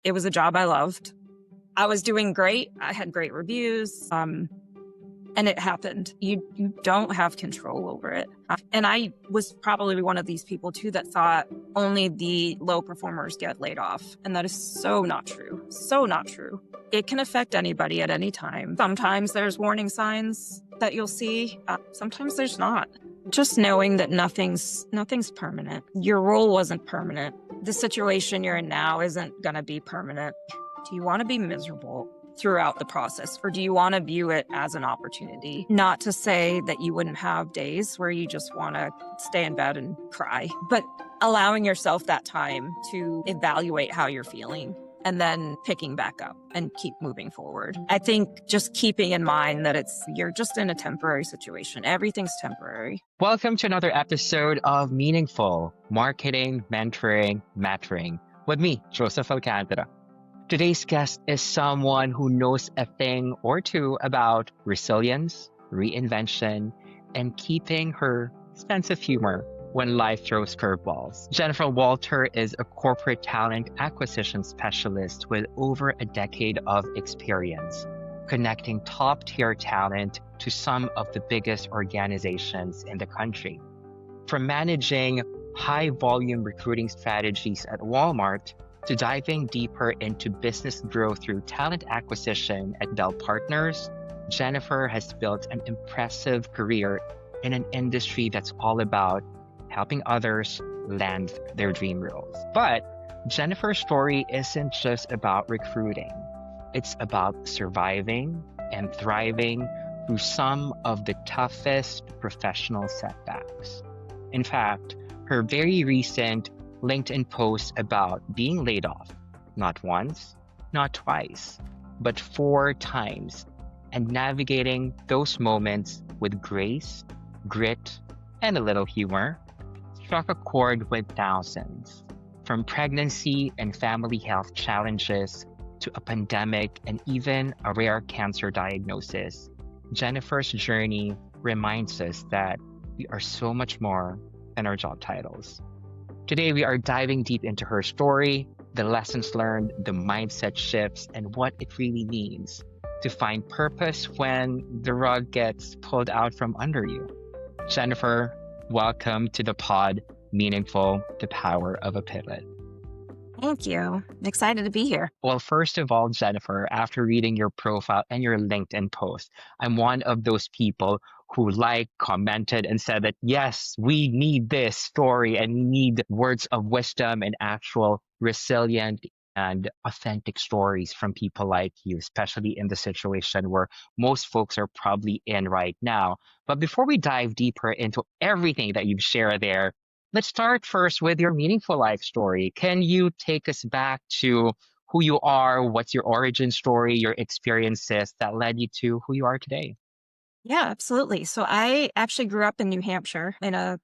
It was a job I loved. I was doing great. I had great reviews. And it happened. You don't have control over it. And I was probably one of these people too that thought only the low performers get laid off. And that is so not true. So not true. It can affect anybody at any time. Sometimes there's warning signs that you'll see. Sometimes there's not. Just knowing that nothing's permanent. Your role wasn't permanent. The situation you're in now isn't going to be permanent. Do you want to be miserable throughout the process, or do you want to view it as an opportunity? Not to say that you wouldn't have days where you just want to stay in bed and cry, but allowing yourself that time to evaluate how you're feeling and then picking back up and keep moving forward. I think just keeping in mind that you're just in a temporary situation. Everything's temporary. Welcome to another episode of Meaningful Marketing, Mentoring, Mattering with me, Joseph Alcantara. Today's guest is someone who knows a thing or two about resilience, reinvention, and keeping her sense of humor when life throws curveballs. Jennifer Walter is a corporate talent acquisition specialist with over a decade of experience, connecting top-tier talent to some of the biggest organizations in the country. From managing high-volume recruiting strategies at Walmart to diving deeper into business growth through talent acquisition at Dell Partners, Jennifer has built an impressive career in an industry that's all about helping others land their dream roles. But Jennifer's story isn't just about recruiting. It's about surviving and thriving through some of the toughest professional setbacks. In fact, her very recent LinkedIn post about being laid off, not once, not twice, but 4 times, and navigating those moments with grace, grit, and a little humor, struck a chord with thousands. From pregnancy and family health challenges to a pandemic and even a rare cancer diagnosis, Jennifer's journey reminds us that we are so much more than our job titles. Today, we are diving deep into her story, the lessons learned, the mindset shifts, and what it really means to find purpose when the rug gets pulled out from under you. Jennifer, welcome to the pod, Meaningful, the Power of a Pivot. Thank you. I'm excited to be here. Well, first of all, Jennifer, after reading your profile and your LinkedIn post, I'm one of those people who commented, and said that, yes, we need this story and we need words of wisdom and actual resilient and authentic stories from people like you, especially in the situation where most folks are probably in right now. But before we dive deeper into everything that you've shared there, let's start first with your meaningful life story. Can you take us back to who you are, what's your origin story, your experiences that led you to who you are today? Yeah, absolutely. So I actually grew up in New Hampshire in a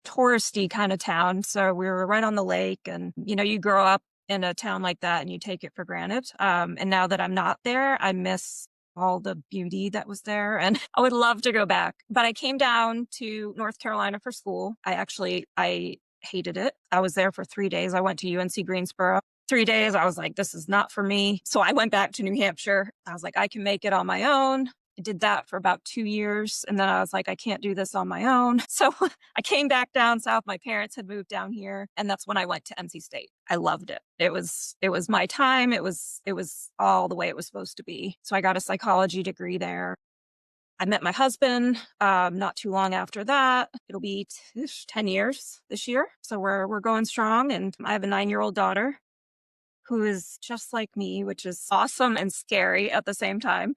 touristy kind of town. So we were right on the lake, and you grow up in a town like that and you take it for granted. And now that I'm not there, I miss all the beauty that was there, and I would love to go back. But I came down to North Carolina for school. I hated it. I was there for 3 days. I went to UNC Greensboro. 3 days, I was like, this is not for me. So I went back to New Hampshire. I was like, I can make it on my own. I did that for about 2 years. And then I was like, I can't do this on my own. So I came back down south. My parents had moved down here. And that's when I went to NC State. I loved it. It was my time. It was all the way it was supposed to be. So I got a psychology degree there. I met my husband not too long after that. It'll be 10 years this year. So we're going strong. And I have a 9-year-old daughter who is just like me, which is awesome and scary at the same time.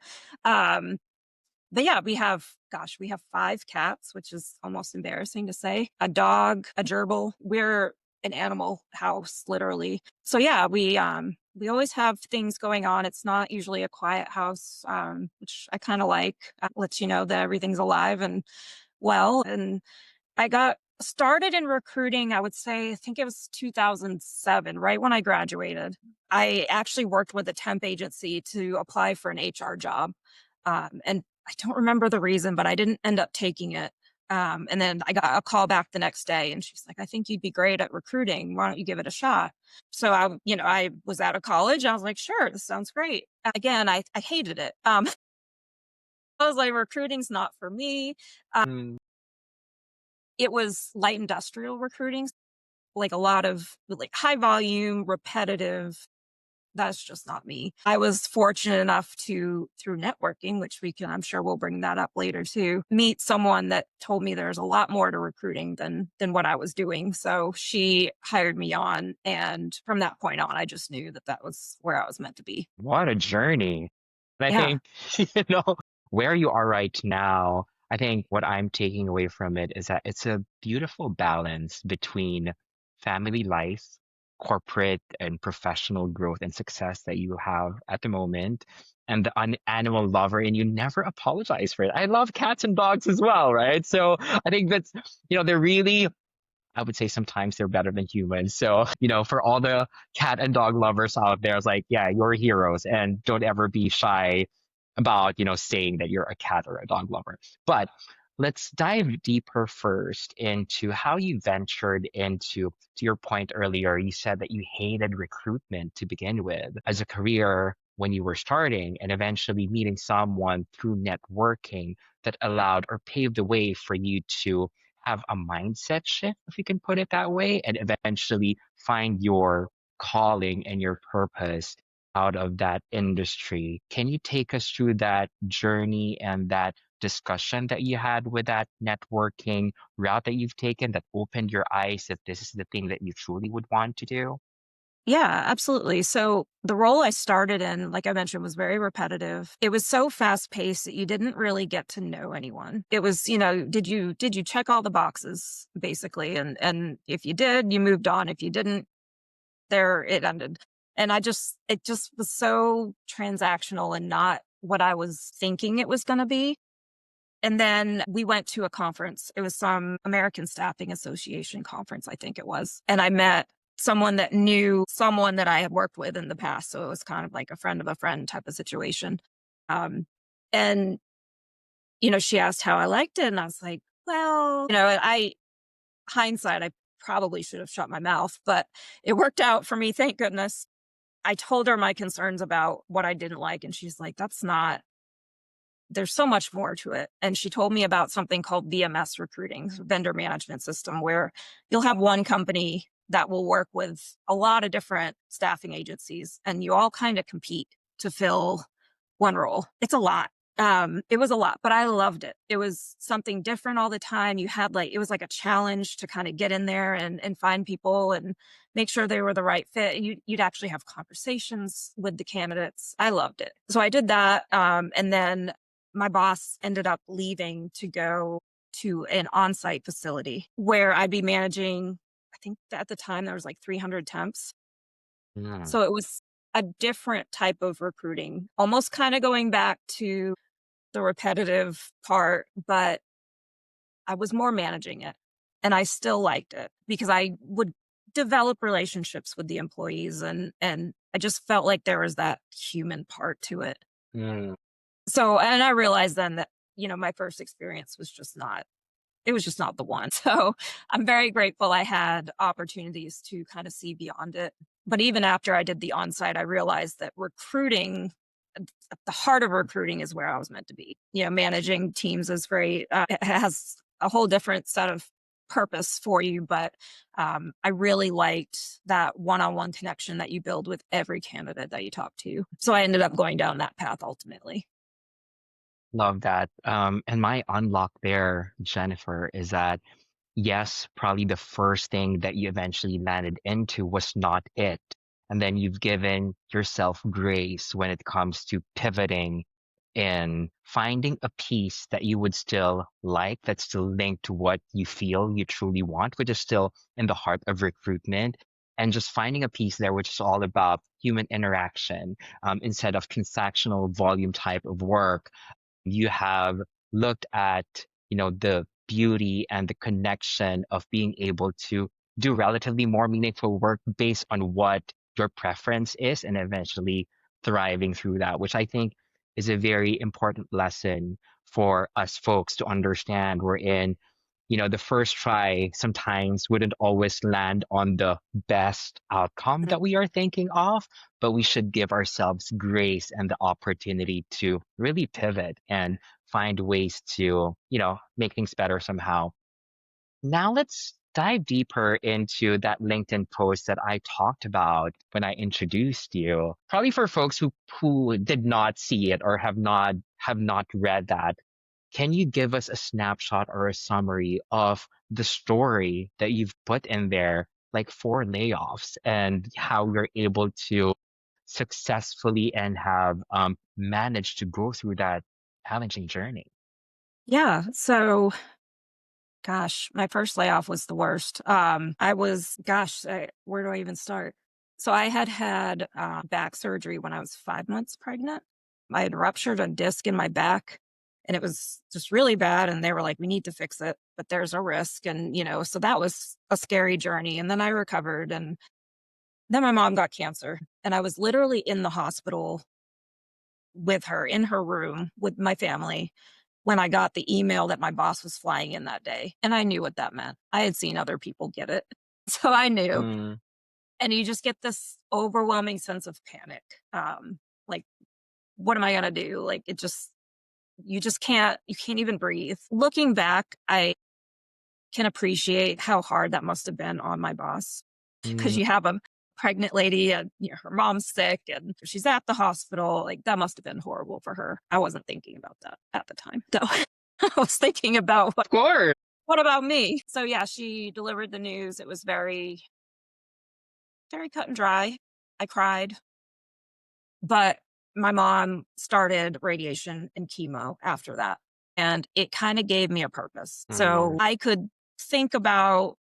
But yeah, we have 5 cats, which is almost embarrassing to say. A dog, a gerbil. We're an animal house, literally. So yeah, we always have things going on. It's not usually a quiet house, which I kind of like. Lets you know that everything's alive and well. And I got started in recruiting, I would say, I think it was 2007, right when I graduated. I actually worked with a temp agency to apply for an HR job. And I don't remember the reason, but I didn't end up taking it. And then I got a call back the next day and she's like, I think you'd be great at recruiting. Why don't you give it a shot? So I was out of college. I was like, sure, this sounds great. Again, I hated it. I was like, recruiting's not for me. Mm. It was light industrial recruiting, like a lot of like high volume, repetitive. That's just not me. I was fortunate enough to, through networking, which I'm sure we'll bring that up later too, meet someone that told me there's a lot more to recruiting than what I was doing. So she hired me on, and from that point on, I just knew that that was where I was meant to be. What a journey. And I Yeah, think, where you are right now, I think what I'm taking away from it is that it's a beautiful balance between family life, corporate and professional growth and success that you have at the moment, and the animal lover, and you never apologize for it. I love cats and dogs as well, right? So I think that's, they're really, I would say sometimes they're better than humans. So, for all the cat and dog lovers out there, it's like, yeah, you're heroes and don't ever be shy about, saying that you're a cat or a dog lover. But let's dive deeper first into how you ventured to your point earlier. You said that you hated recruitment to begin with as a career when you were starting and eventually meeting someone through networking that allowed or paved the way for you to have a mindset shift, if you can put it that way, and eventually find your calling and your purpose out of that industry. Can you take us through that journey and that discussion that you had with that networking route that you've taken that opened your eyes that this is the thing that you truly would want to do? yeah, absolutely. So the role I started in, like I mentioned, was very repetitive. It was so fast paced that you didn't really get to know anyone. It was, did you check all the boxes basically? And if you did, you moved on. If you didn't, there it ended. And it just was so transactional and not what I was thinking it was going to be. And then we went to a conference. It was some American Staffing Association conference, I think it was. And I met someone that knew someone that I had worked with in the past. So it was kind of like a friend of a friend type of situation. Um, and, she asked how I liked it. And I was like, well, hindsight, I probably should have shut my mouth, but it worked out for me. Thank goodness. I told her my concerns about what I didn't like. And she's like, there's so much more to it. And she told me about something called VMS recruiting, vendor management system, where you'll have one company that will work with a lot of different staffing agencies and you all kind of compete to fill one role. It's a lot. It was a lot, but I loved it. It was something different all the time. It was like a challenge to kind of get in there and find people and make sure they were the right fit. You'd actually have conversations with the candidates. I loved it. So I did that. And then my boss ended up leaving to go to an on-site facility where I'd be managing, I think at the time there was like 300 temps. Mm, So it was a different type of recruiting, almost kind of going back to the repetitive part, but I was more managing it and I still liked it because I would develop relationships with the employees and I just felt like there was that human part to it. mm. So, and I realized then that, my first experience was just not, it was just not the one. So I'm very grateful I had opportunities to kind of see beyond it. But even after I did the on-site, I realized that recruiting, at the heart of recruiting is where I was meant to be. Managing teams is it has a whole different set of purpose for you. But I really liked that one-on-one connection that you build with every candidate that you talk to. So I ended up going down that path ultimately. Love that. And my unlock there, Jennifer, is that yes, probably the first thing that you eventually landed into was not it. And then you've given yourself grace when it comes to pivoting and finding a piece that you would still like, that's still linked to what you feel you truly want, which is still in the heart of recruitment. And just finding a piece there, which is all about human interaction instead of transactional volume type of work. You have looked at the beauty and the connection of being able to do relatively more meaningful work based on what your preference is and eventually thriving through that, which I think is a very important lesson for us folks to understand. We're in, the first try sometimes wouldn't always land on the best outcome Mhm. that we are thinking of, but we should give ourselves grace and the opportunity to really pivot and find ways to, make things better somehow. Now let's dive deeper into that LinkedIn post that I talked about when I introduced you. Probably for folks who did not see it or have not read that, can you give us a snapshot or a summary of the story that you've put in there, like for layoffs, and how you're able to successfully and have managed to go through that challenging journey? Yeah. So, gosh, my first layoff was the worst. Where do I even start? So I had had back surgery when I was 5 months pregnant. I had ruptured a disc in my back and it was just really bad. And they were like, we need to fix it, but there's a risk. And, so that was a scary journey. And then I recovered. And then my mom got cancer. And I was literally in the hospital with her in her room with my family when I got the email that my boss was flying in that day. And I knew what that meant. I had seen other people get it. So I knew. Mm, And you just get this overwhelming sense of panic. Like, what am I going to do? Like, you just you can't even breathe. Looking back, I can appreciate how hard that must have been on my boss because mm, you have a pregnant lady and her mom's sick and she's at the hospital. Like that must have been horrible for her. I wasn't thinking about that at the time. So I was thinking about of course. what about me? So yeah, she delivered the news. It was very, very cut and dry. I cried, but my mom started radiation and chemo after that. And it kind of gave me a purpose. So Mm, I could think about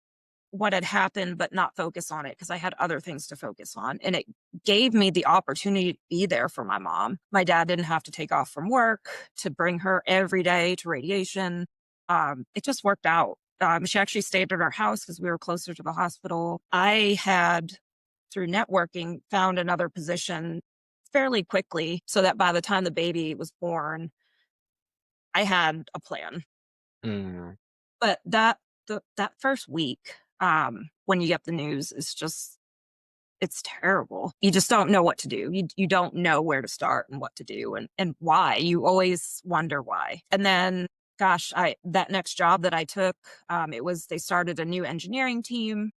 what had happened, but not focus on it because I had other things to focus on. And it gave me the opportunity to be there for my mom. My dad didn't have to take off from work to bring her every day to radiation. It just worked out. She actually stayed at our house because we were closer to the hospital. I had, through networking, found another position fairly quickly so that by the time the baby was born, I had a plan. mm, But that first week, when you get the news, it's terrible. You just don't know what to do. You don't know where to start and what to do and why. You always wonder why. And then, gosh, I that next job that I took, they started a new engineering team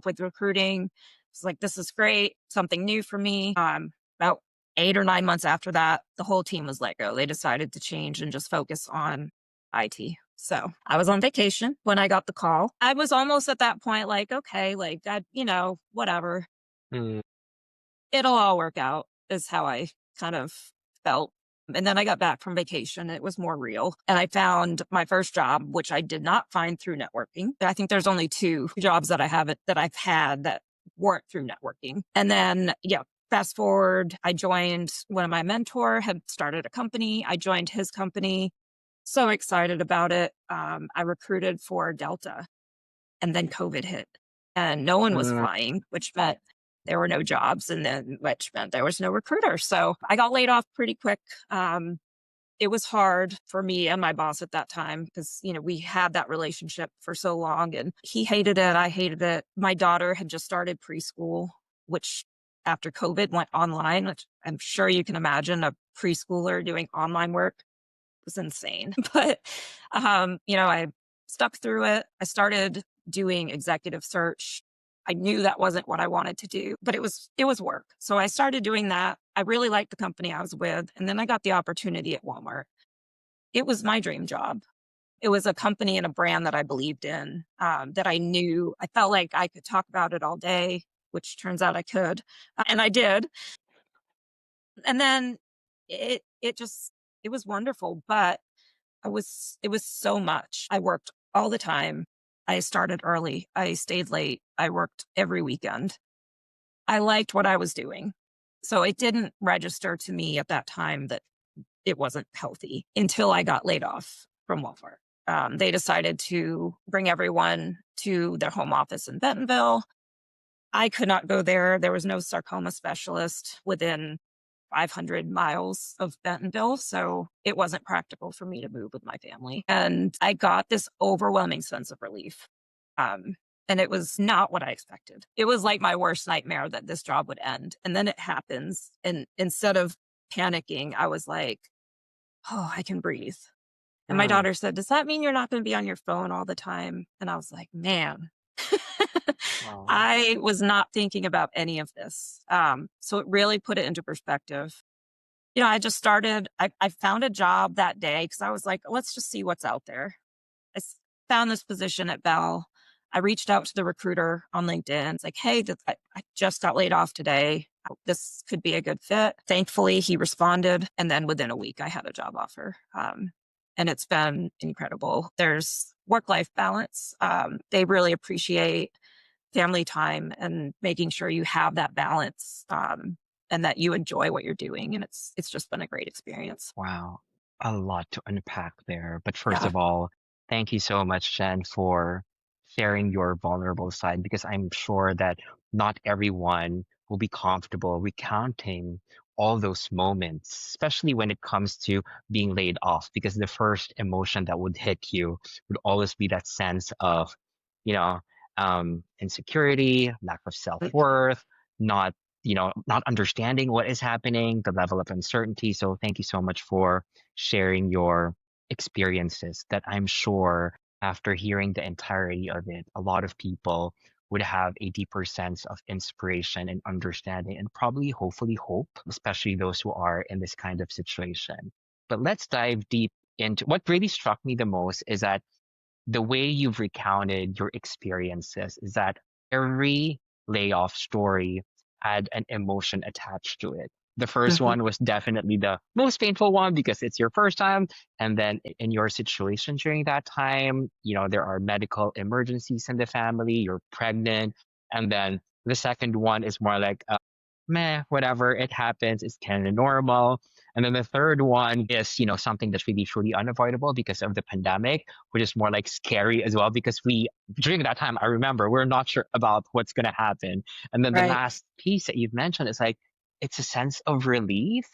with recruiting. It's like this is great, something new for me. About 8 or 9 months after that, the whole team was let go. They decided to change and just focus on IT. So I was on vacation when I got the call. I was almost at that point, like, okay, like that, whatever, mm, it'll all work out, is how I kind of felt. And then I got back from vacation. It was more real. And I found my first job, which I did not find through networking. I think there's only two jobs that I've had that weren't through networking. And then, yeah, fast forward, I joined one of my mentor had started a company. I joined his company. So excited about it. I recruited for Delta and then COVID hit and no one was mm, flying, which meant there were no jobs and then which meant there was no recruiter. So I got laid off pretty quick. It was hard for me and my boss at that time because, we had that relationship for so long and he hated it. I hated it. My daughter had just started preschool, which after COVID went online, which I'm sure you can imagine a preschooler doing online work was insane. But, I stuck through it. I started doing executive search. I knew that wasn't what I wanted to do, but it was work. So I started doing that. I really liked the company I was with. And then I got the opportunity at Walmart. It was my dream job. It was a company and a brand that I believed in, that I knew. I felt like I could talk about it all day, which turns out I could. And I did. And then it was wonderful, but it was so much. I worked all the time. I started early. I stayed late. I worked every weekend. I liked what I was doing. So it didn't register to me at that time that it wasn't healthy until I got laid off from Walmart. They decided to bring everyone to their home office in Bentonville. I could not go there. There was no sarcoma specialist within 500 miles of Bentonville, so it wasn't practical for me to move with my family. And I got this overwhelming sense of relief. Um, and it was not what I expected. It was like my worst nightmare that this job would end. And then it happens. And instead of panicking, I was like, oh, I can breathe. And my Mm, daughter said, "Does that mean you're not gonna be on your phone all the time?" And I was like, "Man." wow. I was not thinking about any of this. So it really put it into perspective. I just started I found a job that day because I was like, "Let's just see what's out there." I found this position at Bell. I reached out to the recruiter on LinkedIn. It's like, "Hey, I just got laid off today. This could be a good fit." Thankfully, he responded, and then within a week, I had a job offer. And it's been incredible. There's work-life balance. They really appreciate family time and making sure you have that balance, and that you enjoy what you're doing. And it's just been a great experience. Wow, a lot to unpack there. But first Yeah. of all, thank you so much, Jen, for sharing your vulnerable side because I'm sure that not everyone will be comfortable recounting all those moments, especially when it comes to being laid off, because the first emotion that would hit you would always be that sense of, you know, insecurity, lack of self-worth, not not understanding what is happening, the level of uncertainty. So thank you so much for sharing your experiences that I'm sure after hearing the entirety of it, a lot of people would have a deeper sense of inspiration and understanding and probably hopefully hope, especially those who are in this kind of situation. But let's dive deep into what really struck me the most is that the way you've recounted your experiences is that every layoff story had an emotion attached to it. The first Mhm. one was definitely the most painful one because it's your first time. And then in your situation during that time, there are medical emergencies in the family, you're pregnant. And then the second one is more like, meh, whatever, it happens, it's kind of normal. And then the third one is, something that's really truly unavoidable because of the pandemic, which is more like scary as well because during that time, I remember we're not sure about what's going to happen. And then the Right. last piece that you've mentioned is like, it's a sense of relief.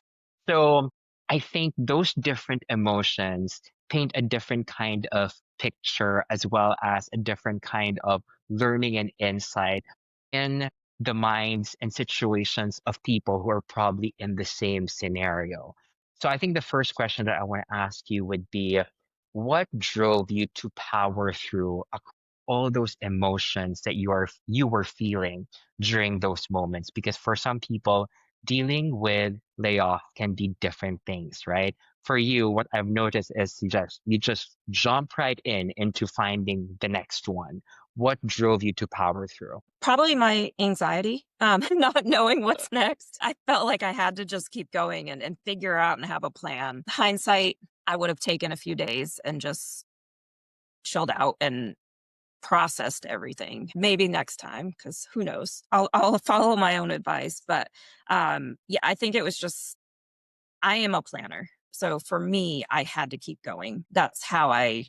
So I think those different emotions paint a different kind of picture as well as a different kind of learning and insight in the minds and situations of people who are probably in the same scenario. So I think the first question that I want to ask you would be what drove you to power through all those emotions that you were feeling during those moments? Because for some people, dealing with layoff can be different things, right? For you, what I've noticed is you just jump right into finding the next one. What drove you to power through? Probably my anxiety, not knowing what's next. I felt like I had to just keep going and figure out and have a plan. Hindsight, I would have taken a few days and just chilled out and processed everything. Maybe next time, because who knows? I'll follow my own advice. But yeah, I think it was just I am a planner. So for me, I had to keep going. That's how I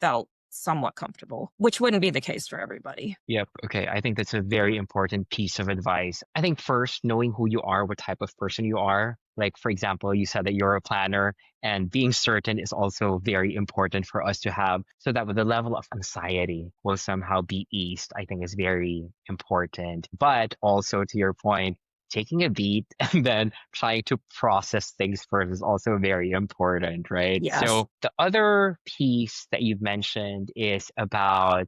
felt somewhat comfortable, which wouldn't be the case for everybody. Yep. Okay. I think that's a very important piece of advice. I think first, knowing who you are, what type of person you are. Like, for example, you said that you're a planner, and being certain is also very important for us to have so that the level of anxiety will somehow be eased, I think is very important. But also, to your point, taking a beat and then trying to process things first is also very important, right? Yes. So, the other piece that you've mentioned is about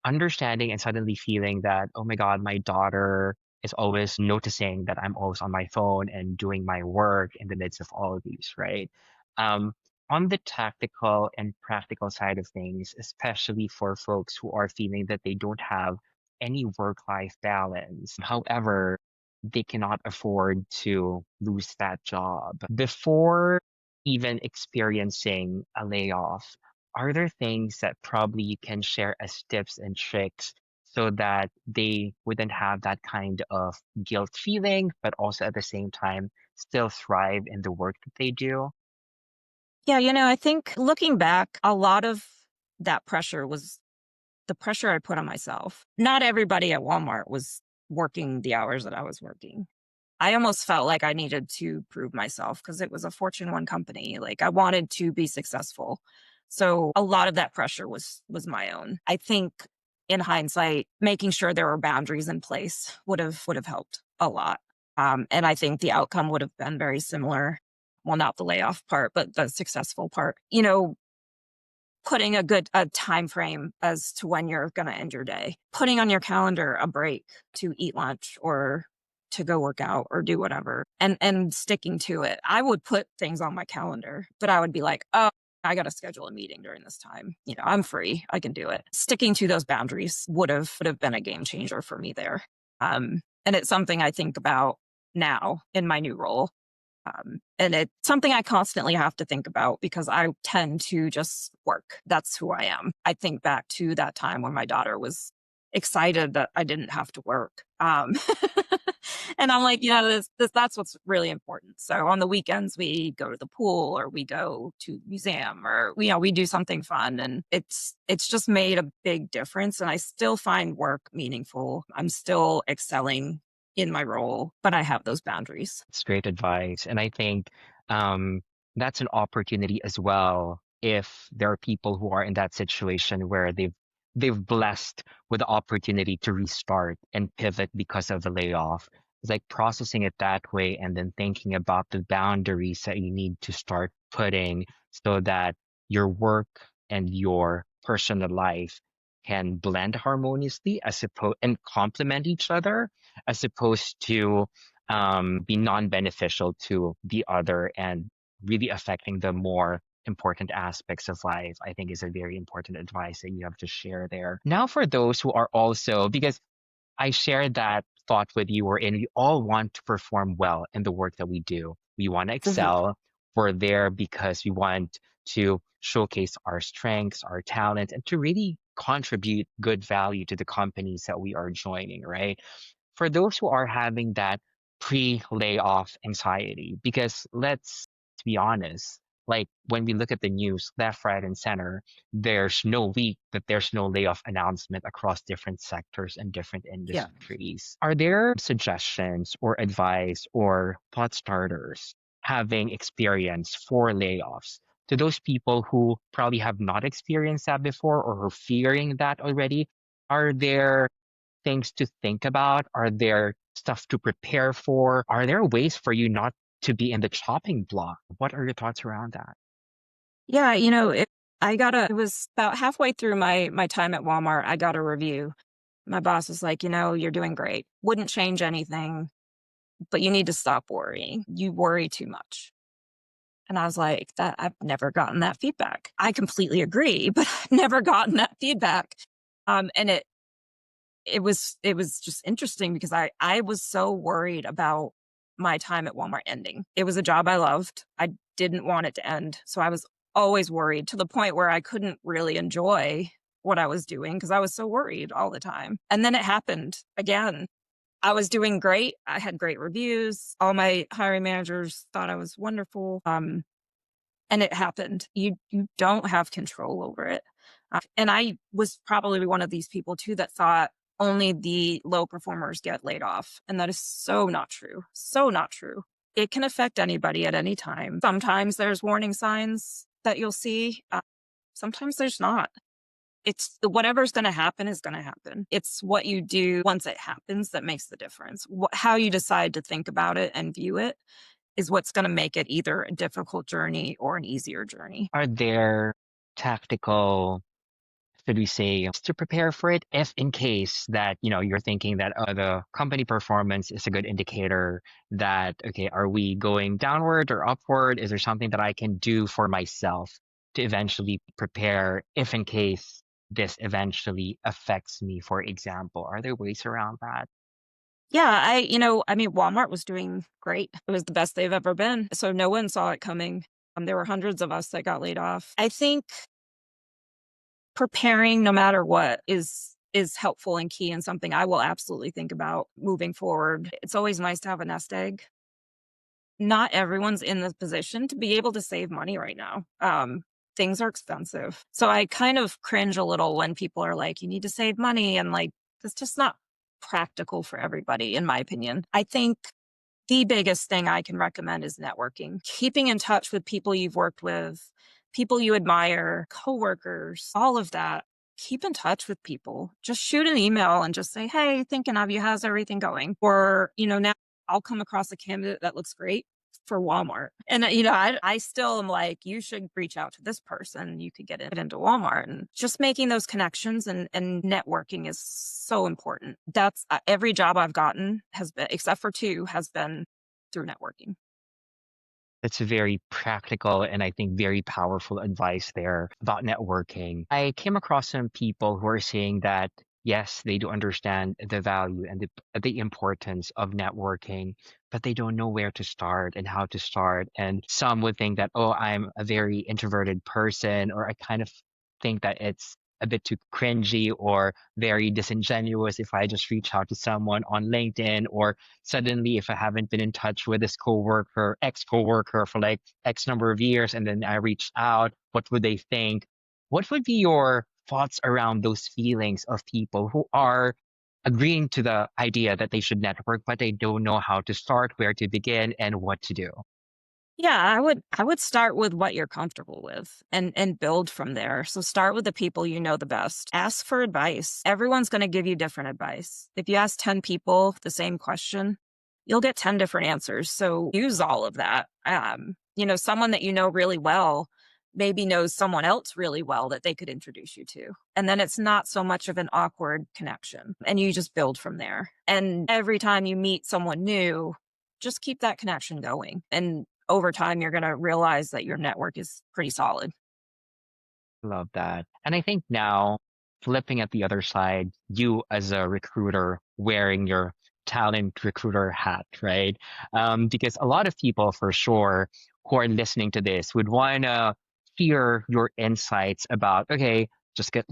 understanding and suddenly feeling that, oh my God, my daughter is always noticing that I'm always on my phone and doing my work in the midst of all of these, right? Um, on the tactical and practical side of things, especially for folks who are feeling that they don't have any work-life balance, however, they cannot afford to lose that job. Before even experiencing a layoff, are there things that probably you can share as tips and tricks so that they wouldn't have that kind of guilt feeling, but also at the same time still thrive in the work that they do? Yeah, I think looking back, a lot of that pressure was the pressure I put on myself. Not everybody at Walmart was working the hours that I was working. I almost felt like I needed to prove myself because it was a Fortune 1 company. Like I wanted to be successful. So a lot of that pressure was my own. I think in hindsight, making sure there were boundaries in place would have helped a lot. And I think the outcome would have been very similar. Well, not the layoff part, but the successful part. Putting a time frame as to when you're going to end your day, putting on your calendar a break to eat lunch or to go work out or do whatever, and sticking to it. I would put things on my calendar, but I would be like, oh, I got to schedule a meeting during this time. I'm free. I can do it. Sticking to those boundaries would have been a game changer for me there. And it's something I think about now in my new role. And it's something I constantly have to think about because I tend to just work. That's who I am. I think back to that time when my daughter was excited that I didn't have to work. And I'm like, that's what's really important. So on the weekends, we go to the pool or we go to the museum or, we do something fun. And it's just made a big difference. And I still find work meaningful. I'm still excelling in my role, but I have those boundaries. It's great advice. And I think um, that's an opportunity as well if there are people who are in that situation where they've blessed with the opportunity to restart and pivot because of the layoff. It's like processing it that way and then thinking about the boundaries that you need to start putting so that your work and your personal life can blend harmoniously as opposed and complement each other as opposed to be non-beneficial to the other and really affecting the more important aspects of life, I think is a very important advice that you have to share there. Now, for those who are also, because I share that thought with you, wherein we all want to perform well in the work that we do. We want to Mhm. excel. We're there because we want to showcase our strengths, our talents, and to really contribute good value to the companies that we are joining, right? For those who are having that pre-layoff anxiety, because let's be honest, like when we look at the news left, right, and center, there's no week that there's no layoff announcement across different sectors and different Yeah. industries. Are there suggestions or advice or thought starters having experience for layoffs to those people who probably have not experienced that before or are fearing that already? Are there things to think about? Are there stuff to prepare for? Are there ways for you not to be in the chopping block? What are your thoughts around that? Yeah, it was about halfway through my time at Walmart, I got a review. My boss was like, "You're doing great. Wouldn't change anything, but you need to stop worrying. You worry too much." And I was like, "That I've never gotten that feedback." I completely agree, but I've never gotten that feedback. And it was just interesting because I was so worried about my time at Walmart ending. It was a job I loved. I didn't want it to end. So I was always worried to the point where I couldn't really enjoy what I was doing because I was so worried all the time. And then it happened again. I was doing great. I had great reviews. All my hiring managers thought I was wonderful. And it happened. You don't have control over it. And I was probably one of these people too that thought only the low performers get laid off, and that is so not true. So not true. It can affect anybody at any time. Sometimes there's warning signs that you'll see. Sometimes there's not. It's whatever's going to happen is going to happen. It's what you do once it happens that makes the difference. How you decide to think about it and view it is what's gonna make it either a difficult journey or an easier journey. Are there tactical, should we say, to prepare for it if in case that, you're thinking that the company performance is a good indicator that, okay, are we going downward or upward? Is there something that I can do for myself to eventually prepare if in case this eventually affects me, for example? Are there ways around that? Yeah, I mean, Walmart was doing great. It was the best they've ever been, so no one saw it coming. There were hundreds of us that got laid off. I think preparing no matter what is helpful and key and something I will absolutely think about moving forward. It's always nice to have a nest egg. Not everyone's in the position to be able to save money right now. Things are expensive. So I kind of cringe a little when people are like, you need to save money. And like, it's just not practical for everybody, in my opinion. I think The biggest thing I can recommend is networking. Keeping in touch with people you've worked with, people you admire, coworkers, all of that. Keep in touch with people. Just shoot an email and just say, "Hey, thinking of you. How's everything going?" Or, now I'll come across a candidate that looks great for Walmart. And, I still am like, you should reach out to this person. You could get it into Walmart. And just making those connections and networking is so important. That's every job I've gotten has been, except for two, has been through networking. That's a very practical and I think very powerful advice there about networking. I came across some people who are saying that yes, they do understand the value and the importance of networking, but they don't know where to start and how to start. And some would think that, oh, I'm a very introverted person, or I kind of think that it's a bit too cringy or very disingenuous if I just reach out to someone on LinkedIn, or suddenly if I haven't been in touch with this coworker, ex-coworker for like X number of years, and then I reach out, what would they think? What would be your thoughts around those feelings of people who are agreeing to the idea that they should network, but they don't know how to start, where to begin, and what to do? Yeah, I would start with what you're comfortable with and build from there. So start with the people you know the best. Ask for advice. Everyone's going to give you different advice. If you ask 10 people the same question, you'll get 10 different answers. So use all of that. Someone that you know really well maybe knows someone else really well that they could introduce you to. And then it's not so much of an awkward connection and you just build from there. And every time you meet someone new, just keep that connection going. And over time, you're going to realize that your network is pretty solid. Love that. And I think now, flipping at the other side, you as a recruiter wearing your talent recruiter hat, right? Because a lot of people, for sure, who are listening to this would want to hear your insights about, okay,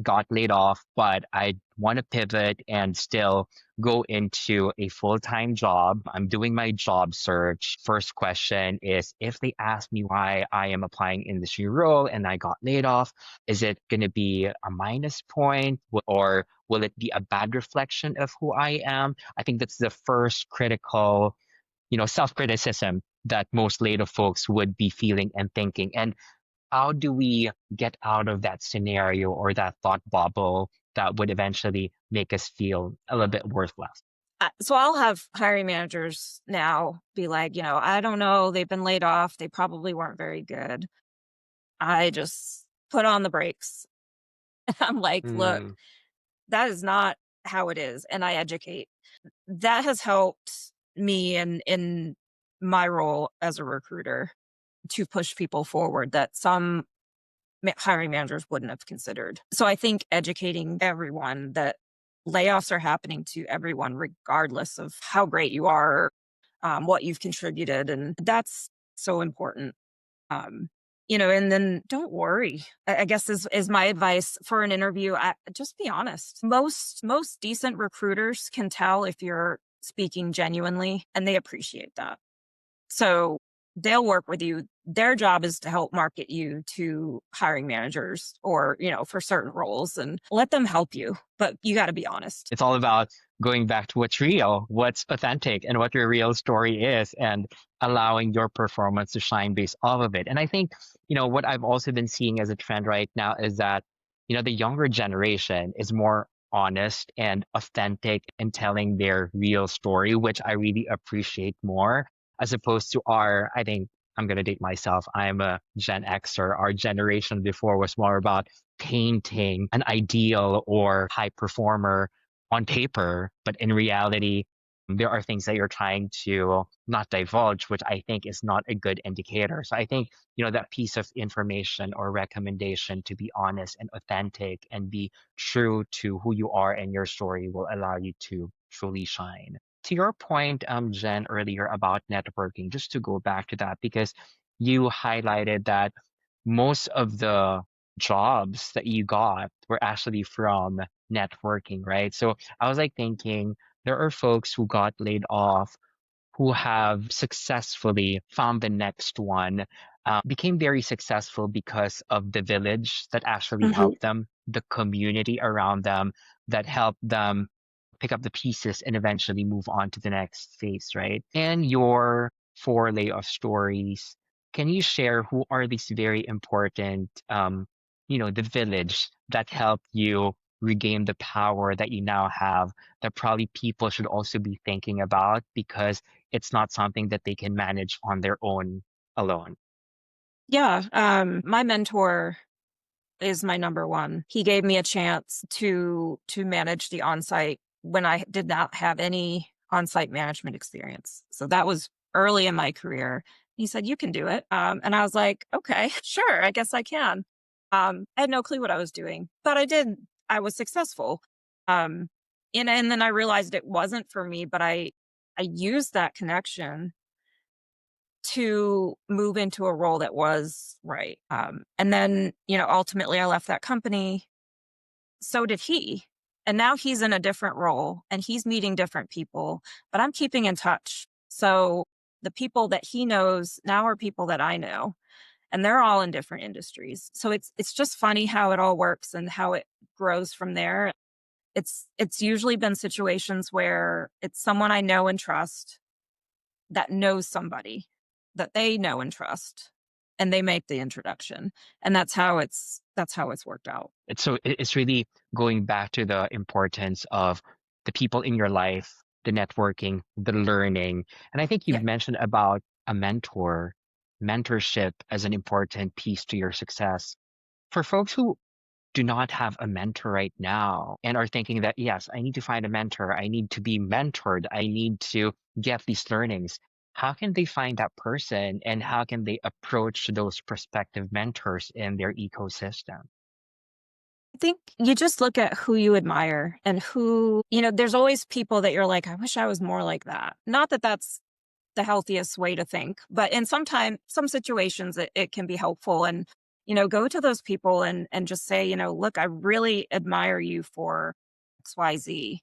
got laid off, but I want to pivot and still go into a full-time job. I'm doing my job search. First question is, if they ask me why I am applying in this new role and I got laid off, is it going to be a minus point, or will it be a bad reflection of who I am? I think that's the first critical, self-criticism that most laid off folks would be feeling and thinking. And how do we get out of that scenario or that thought bubble that would eventually make us feel a little bit worthless? So I'll have hiring managers now be like, I don't know. They've been laid off. They probably weren't very good. I just put on the brakes. I'm like, look, Mm, that is not how it is. And I educate. That has helped me in my role as a recruiter to push people forward that some hiring managers wouldn't have considered. So I think educating everyone that layoffs are happening to everyone, regardless of how great you are, what you've contributed. And that's so important. Um, and then don't worry. I guess is my advice for an interview. Just be honest. Most decent recruiters can tell if you're speaking genuinely, and they appreciate that. So they'll work with you. Their job is to help market you to hiring managers or, for certain roles and let them help you. But you got to be honest. it's all about going back to what's real, what's authentic, and what your real story is, and allowing your performance to shine based off of it. And I think, what I've also been seeing as a trend right now is that, the younger generation is more honest and authentic in telling their real story, which I really appreciate more, as opposed to I think I'm going to date myself. I'm a Gen Xer. Our generation before was more about painting an ideal or high performer on paper, but in reality, there are things that you're trying to not divulge, which I think is not a good indicator. So I think, that piece of information or recommendation to be honest and authentic and be true to who you are and your story will allow you to truly shine. To your point, Jen, earlier about networking, just to go back to that, because you highlighted that most of the jobs that you got were actually from networking, right? So I was like thinking there are folks who got laid off who have successfully found the next one, became very successful because of the village that actually Mhm. helped them, the community around them that helped them pick up the pieces and eventually move on to the next phase, right? And your four layoff stories, can you share who are these very important, the village that helped you regain the power that you now have that probably people should also be thinking about because it's not something that they can manage on their own alone. Yeah, my mentor is my number one. He gave me a chance to manage the on-site when I did not have any on-site management experience. So that was early in my career. He said, "You can do it." And I was like, "Okay, sure, I guess I can." I had no clue what I was doing, but I did. I was successful. Um, and then I realized it wasn't for me, but I used that connection to move into a role that was right. And then, ultimately I left that company. So did he. And now he's in a different role and he's meeting different people, but I'm keeping in touch. So the people that he knows now are people that I know, and they're all in different industries. So it's just funny how it all works and how it grows from there. It's usually been situations where it's someone I know and trust that knows somebody that they know and trust, and they make the introduction, and that's how it's worked out. It's really going back to the importance of the people in your life, the networking, the learning. And I think Yeah. you've mentioned about a mentorship as an important piece to your success. For folks who do not have a mentor right now and are thinking that, yes, I need to find a mentor, I need to be mentored, I need to get these learnings. How can they find that person and how can they approach those prospective mentors in their ecosystem? I think you just look at who you admire and there's always people that you're like, "I wish I was more like that." Not that that's the healthiest way to think, but in some situations, it can be helpful, and, go to those people and just say, "Look, I really admire you for XYZ.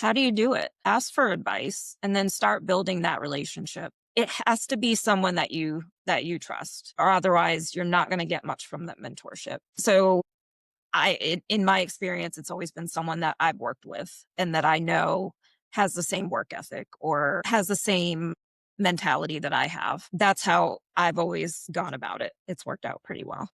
How do you do it?" Ask for advice and then start building that relationship. It has to be someone that you trust, or otherwise you're not gonna get much from that mentorship. So, in my experience, it's always been someone that I've worked with and that I know has the same work ethic or has the same mentality that I have. That's how I've always gone about it. It's worked out pretty well.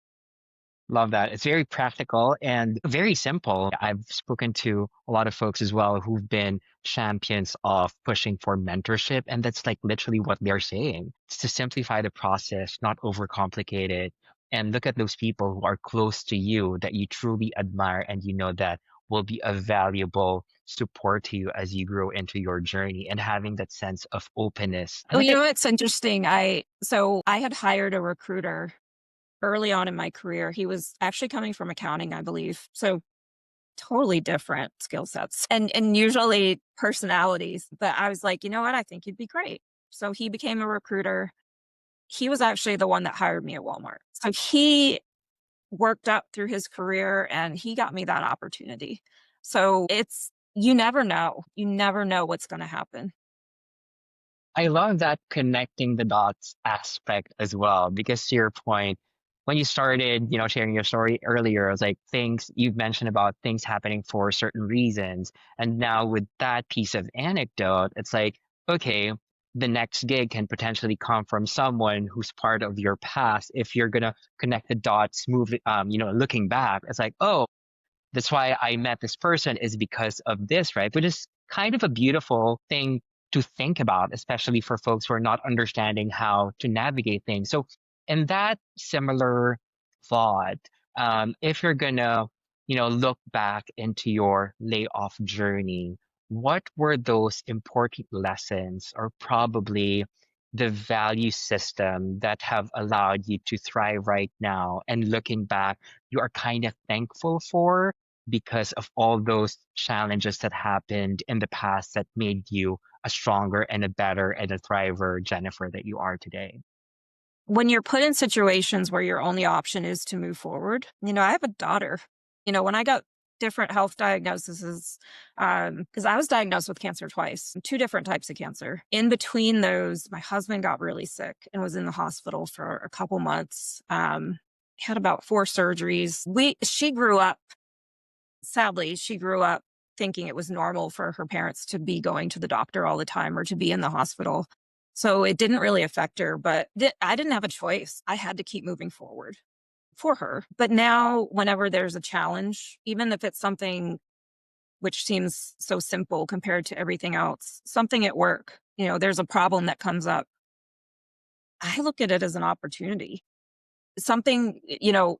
Love that. It's very practical and very simple. I've spoken to a lot of folks as well who've been champions of pushing for mentorship, and that's like literally what they're saying. It's to simplify the process, not overcomplicate it, and look at those people who are close to you that you truly admire and you know that will be a valuable support to you as you grow into your journey and having that sense of openness. And Oh, I think it's interesting. I had hired a recruiter early on in my career. He was actually coming from accounting, I believe. So totally different skill sets and usually personalities. But I was like, you know what? I think you'd be great. So he became a recruiter. He was actually the one that hired me at Walmart. So he worked up through his career and he got me that opportunity. So it's you never know. You never know what's going to happen. I love that connecting the dots aspect as well, because to your point, when you started, sharing your story earlier, it was like things you've mentioned about things happening for certain reasons. And now with that piece of anecdote, it's like, okay, the next gig can potentially come from someone who's part of your past. If you're gonna connect the dots, looking back, it's like, oh, that's why I met this person is because of this, right? Which is kind of a beautiful thing to think about, especially for folks who are not understanding how to navigate things. So, in that similar thought, if you're gonna, look back into your layoff journey, what were those important lessons, or probably the value system that have allowed you to thrive right now? And looking back, you are kind of thankful for because of all those challenges that happened in the past that made you a stronger and a better and a thriver Jennifer that you are today. When you're put in situations where your only option is to move forward, I have a daughter. When I got different health diagnoses, because I was diagnosed with cancer twice, two different types of cancer. In between those, my husband got really sick and was in the hospital for a couple months. Had about four surgeries. She grew up, sadly, she grew up thinking it was normal for her parents to be going to the doctor all the time or to be in the hospital. So it didn't really affect her, but I didn't have a choice. I had to keep moving forward for her. But now, whenever there's a challenge, even if it's something which seems so simple compared to everything else, something at work, there's a problem that comes up, I look at it as an opportunity. Something,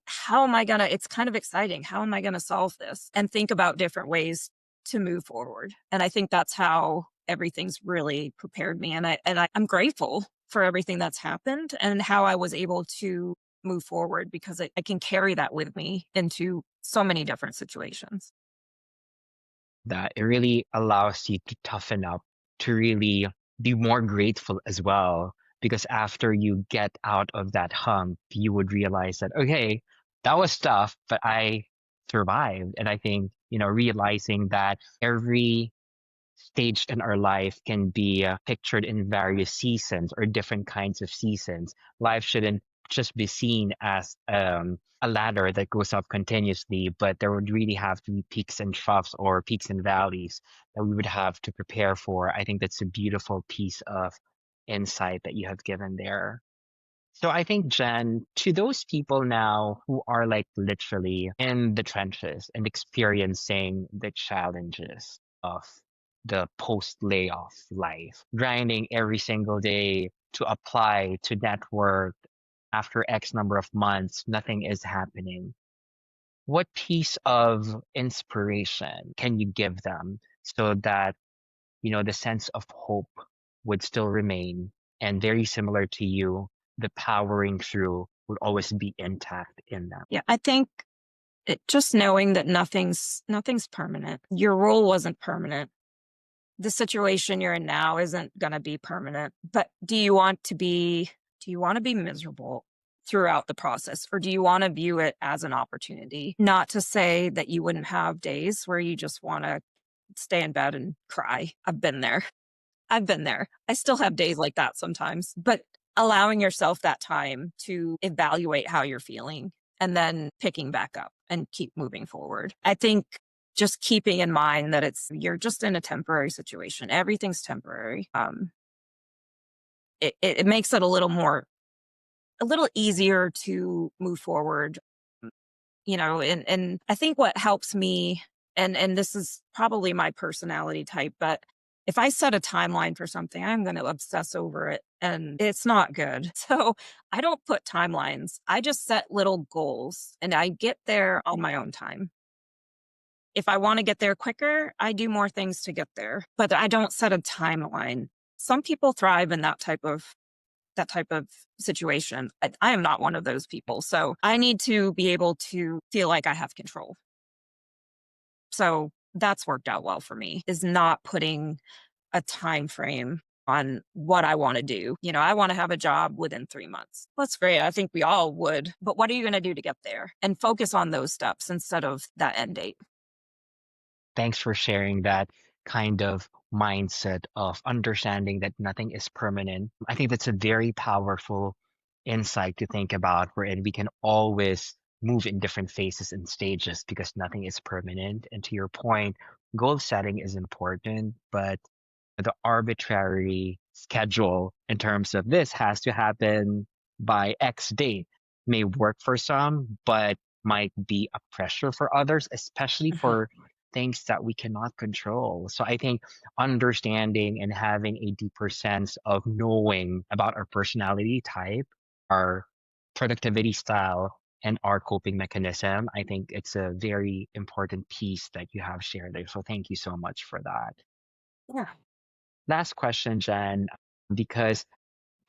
how am I gonna it's kind of exciting. How am I gonna solve this? And think about different ways to move forward. And I think that's how everything's really prepared me. I'm grateful for everything that's happened and how I was able to move forward because I can carry that with me into so many different situations. That it really allows you to toughen up, to really be more grateful as well. Because after you get out of that hump, you would realize that, okay, that was tough, but I survived. And I think, realizing that every stage in our life can be pictured in various seasons or different kinds of seasons. Life shouldn't just be seen as a ladder that goes up continuously, but there would really have to be peaks and troughs or peaks and valleys that we would have to prepare for. I think that's a beautiful piece of insight that you have given there. So I think, Jen, to those people now who are like literally in the trenches and experiencing the challenges of the post layoff life, grinding every single day to apply to network after X number of months, nothing is happening. What piece of inspiration can you give them so that the sense of hope would still remain, and very similar to you, the powering through would always be intact in them. Yeah, I think just knowing that nothing's permanent. Your role wasn't permanent. The situation you're in now isn't going to be permanent. But do you want to be miserable throughout the process, or do you want to view it as an opportunity? Not to say that you wouldn't have days where you just want to stay in bed and cry. I've been there. I've been there. I still have days like that sometimes, but allowing yourself that time to evaluate how you're feeling and then picking back up and keep moving forward. I think just keeping in mind that you're just in a temporary situation. Everything's temporary. It makes it a little easier to move forward, and I think what helps me, and this is probably my personality type, but if I set a timeline for something, I'm going to obsess over it and it's not good. So I don't put timelines. I just set little goals and I get there on my own time. If I want to get there quicker, I do more things to get there, but I don't set a timeline. Some people thrive in that type of situation. I am not one of those people. So I need to be able to feel like I have control. So that's worked out well for me, is not putting a time frame on what I want to do. I want to have a job within 3 months. That's great. I think we all would. But what are you going to do to get there? And focus on those steps instead of that end date. Thanks for sharing that kind of mindset of understanding that nothing is permanent. I think that's a very powerful insight to think about, wherein we can always move in different phases and stages because nothing is permanent. And to your point, goal setting is important, but the arbitrary schedule in terms of this has to happen by X date may work for some, but might be a pressure for others, especially Mhm. for things that we cannot control. So I think understanding and having a deeper sense of knowing about our personality type, our productivity style, and our coping mechanism, I think it's a very important piece that you have shared there. So thank you so much for that. Yeah. Last question, Jen, because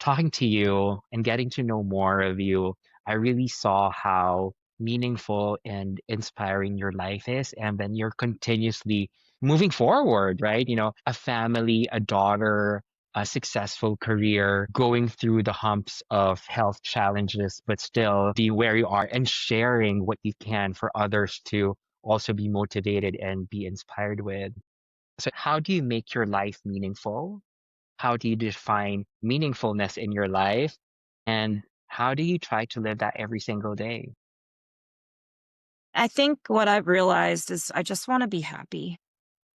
talking to you and getting to know more of you, I really saw how meaningful and inspiring your life is. And then you're continuously moving forward, right? A family, a daughter, a successful career, going through the humps of health challenges, but still be where you are and sharing what you can for others to also be motivated and be inspired with. So, how do you make your life meaningful? How do you define meaningfulness in your life? And how do you try to live that every single day? I think what I've realized is I just want to be happy.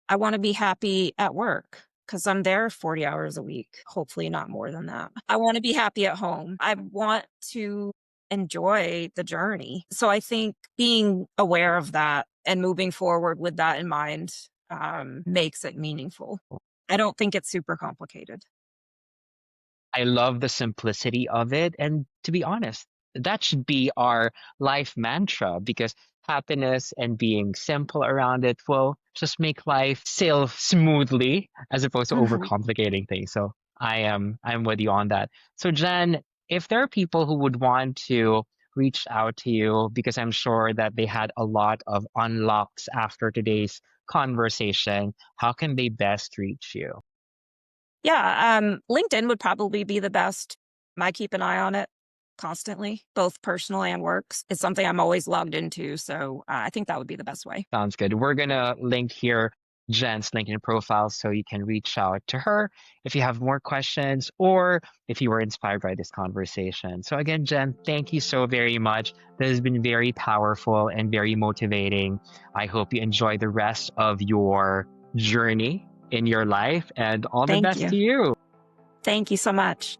I want to be happy at work because I'm there 40 hours a week, hopefully not more than that. I want to be happy at home. I want to enjoy the journey. So I think being aware of that and moving forward with that in mind makes it meaningful. I don't think it's super complicated. I love the simplicity of it. And to be honest, that should be our life mantra because happiness and being simple around it will just make life sail smoothly as opposed to Mhm. overcomplicating things. So I'm with you on that. So Jen, if there are people who would want to reach out to you because I'm sure that they had a lot of unlocks after today's conversation, how can they best reach you? Yeah, LinkedIn would probably be the best. I keep an eye on it constantly, both personal and works. It's something I'm always logged into, so I think that would be the best way. Sounds good. We're gonna link here Jen's LinkedIn profile so you can reach out to her if you have more questions or if you were inspired by this conversation. So again, Jen, thank you so very much. This has been very powerful and very motivating. I hope you enjoy the rest of your journey in your life and all the Thank best you. to you. Thank you so much.